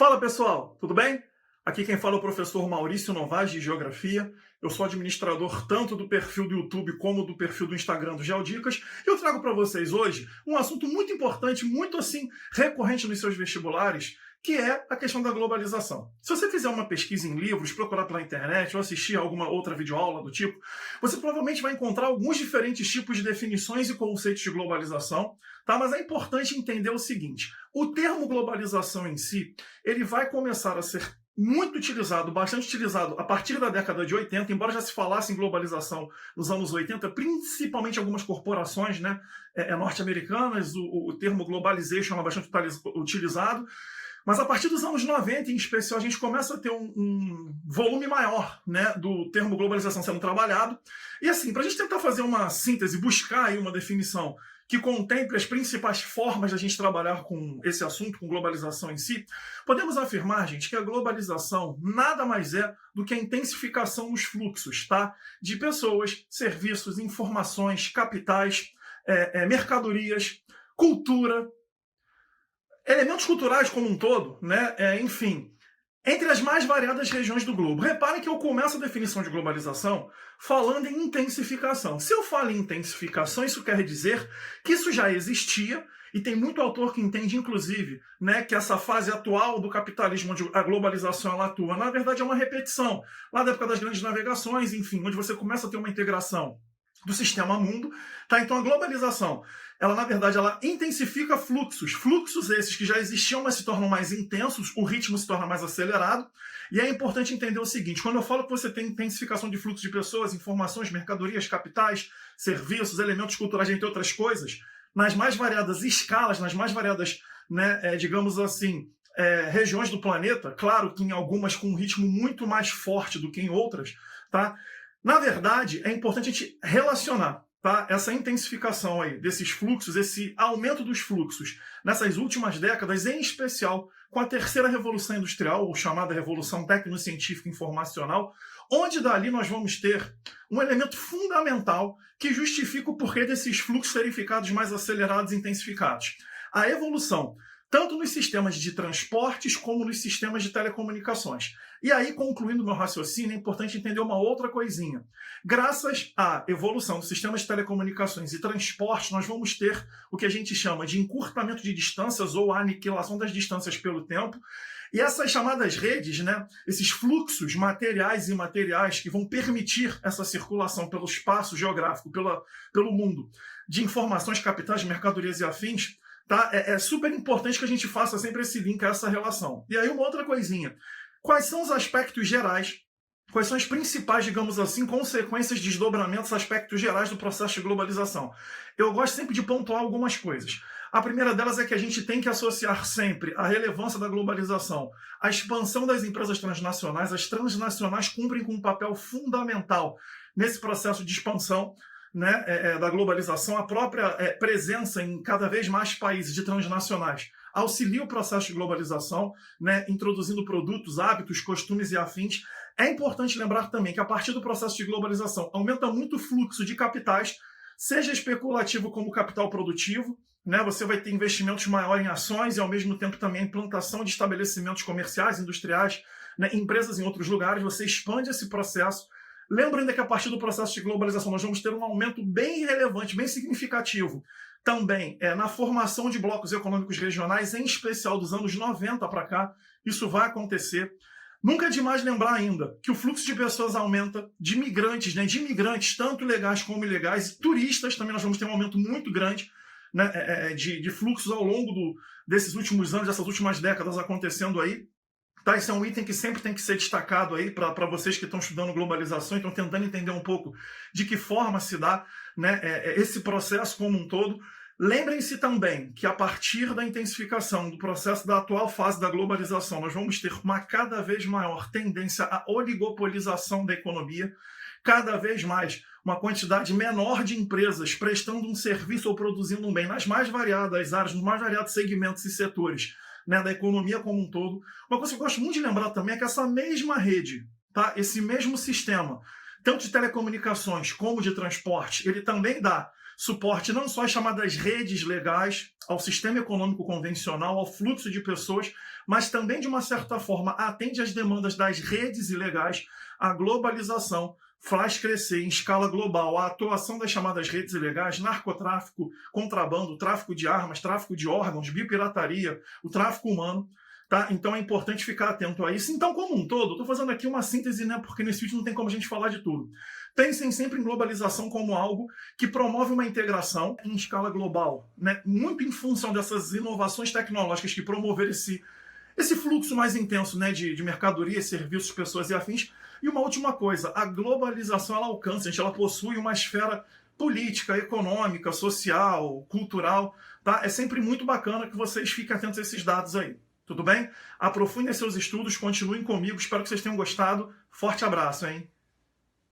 Fala pessoal, tudo bem? Aqui quem fala é o professor Maurício Novaes de Geografia. Eu sou administrador tanto do perfil do YouTube como do perfil do Instagram do Geodicas. E eu trago para vocês hoje um assunto muito importante, muito assim recorrente nos seus vestibulares, que é a questão da globalização. Se você fizer uma pesquisa em livros, procurar pela internet ou assistir a alguma outra videoaula do tipo, você provavelmente vai encontrar alguns diferentes tipos de definições e conceitos de globalização, tá? Mas é importante entender o seguinte: o termo globalização em si, ele vai começar a ser muito utilizado, bastante utilizado a partir da década de 80, embora já se falasse em globalização nos anos 80, principalmente algumas corporações, né, norte-americanas, o termo globalization é bastante utilizado. Mas a partir dos anos 90, em especial, a gente começa a ter um volume maior, né, do termo globalização sendo trabalhado. E assim, para a gente tentar fazer uma síntese, buscar aí uma definição que contemple as principais formas da gente trabalhar com esse assunto, com globalização em si, podemos afirmar, gente, que a globalização nada mais é do que a intensificação nos fluxos, tá? De pessoas, serviços, informações, capitais, mercadorias, cultura, elementos culturais como um todo, né? Enfim, entre as mais variadas regiões do globo. Reparem que eu começo a definição de globalização falando em intensificação. Se eu falo em intensificação, isso quer dizer que isso já existia, e tem muito autor que entende, inclusive, né, que essa fase atual do capitalismo, onde a globalização ela atua, na verdade é uma repetição, lá da época das grandes navegações, enfim, onde você começa a ter uma integração do sistema mundo, tá? Então a globalização, ela na verdade ela intensifica fluxos esses que já existiam, mas se tornam mais intensos, o ritmo se torna mais acelerado. E é importante entender o seguinte: quando eu falo que você tem intensificação de fluxo de pessoas, informações, mercadorias, capitais, serviços, elementos culturais, entre outras coisas, nas mais variadas escalas, nas mais variadas, né, digamos assim, regiões do planeta, claro que em algumas com um ritmo muito mais forte do que em outras, tá? Na verdade, é importante a gente relacionar, tá, essa intensificação aí desses fluxos, esse aumento dos fluxos nessas últimas décadas, em especial com a terceira revolução industrial, ou chamada revolução tecnocientífica informacional, onde dali nós vamos ter um elemento fundamental que justifica o porquê desses fluxos serem ficados mais acelerados e intensificados. A evolução tanto nos sistemas de transportes como nos sistemas de telecomunicações. E aí, concluindo meu raciocínio, é importante entender uma outra coisinha. Graças à evolução dos sistemas de telecomunicações e transportes, nós vamos ter o que a gente chama de encurtamento de distâncias ou a aniquilação das distâncias pelo tempo. E essas chamadas redes, né, esses fluxos materiais e imateriais que vão permitir essa circulação pelo espaço geográfico, pelo mundo, de informações, capitais, mercadorias e afins, tá? É super importante que a gente faça sempre esse link a essa relação. E aí uma outra coisinha. Quais são os aspectos gerais, quais são as principais, digamos assim, consequências, desdobramentos, aspectos gerais do processo de globalização? Eu gosto sempre de pontuar algumas coisas. A primeira delas é que a gente tem que associar sempre a relevância da globalização à expansão das empresas transnacionais. As transnacionais cumprem com um papel fundamental nesse processo de expansão, né, da globalização. A própria presença em cada vez mais países de transnacionais auxilia o processo de globalização, né, introduzindo produtos, hábitos, costumes e afins. É importante lembrar também que a partir do processo de globalização aumenta muito o fluxo de capitais, seja especulativo como capital produtivo, né, você vai ter investimentos maiores em ações e ao mesmo tempo também a implantação de estabelecimentos comerciais, industriais, né, empresas em outros lugares. Você expande esse processo. Lembra ainda que a partir do processo de globalização nós vamos ter um aumento bem relevante, bem significativo, também na formação de blocos econômicos regionais, em especial dos anos 90 para cá. Isso vai acontecer. Nunca é demais lembrar ainda que o fluxo de pessoas aumenta, de migrantes, né, de imigrantes, tanto legais como ilegais, e turistas também nós vamos ter um aumento muito grande, né, de fluxos ao longo desses últimos anos, dessas últimas décadas acontecendo aí. Tá, esse é um item que sempre tem que ser destacado aí para vocês que estão estudando globalização e estão tentando entender um pouco de que forma se dá, né, esse processo como um todo. Lembrem-se também que a partir da intensificação do processo da atual fase da globalização, nós vamos ter uma cada vez maior tendência à oligopolização da economia, cada vez mais uma quantidade menor de empresas prestando um serviço ou produzindo um bem nas mais variadas áreas, nos mais variados segmentos e setores, né, da economia como um todo. Uma coisa que eu gosto muito de lembrar também é que essa mesma rede, tá, esse mesmo sistema, tanto de telecomunicações como de transporte, ele também dá suporte não só às chamadas redes legais, ao sistema econômico convencional, ao fluxo de pessoas, mas também, de uma certa forma, atende às demandas das redes ilegais, à globalização, faz crescer em escala global a atuação das chamadas redes ilegais, narcotráfico, contrabando, tráfico de armas, tráfico de órgãos, biopirataria, o tráfico humano. Tá? Então é importante ficar atento a isso. Então, como um todo, estou fazendo aqui uma síntese, né, porque nesse vídeo não tem como a gente falar de tudo. Pensem sempre em globalização como algo que promove uma integração em escala global, né, muito em função dessas inovações tecnológicas que promoveram esse fluxo mais intenso, né, de mercadorias, serviços, pessoas e afins. E uma última coisa, a globalização ela alcança, ela possui uma esfera política, econômica, social, cultural. Tá? É sempre muito bacana que vocês fiquem atentos a esses dados aí. Tudo bem? Aprofundem seus estudos, continuem comigo, espero que vocês tenham gostado. Forte abraço, hein?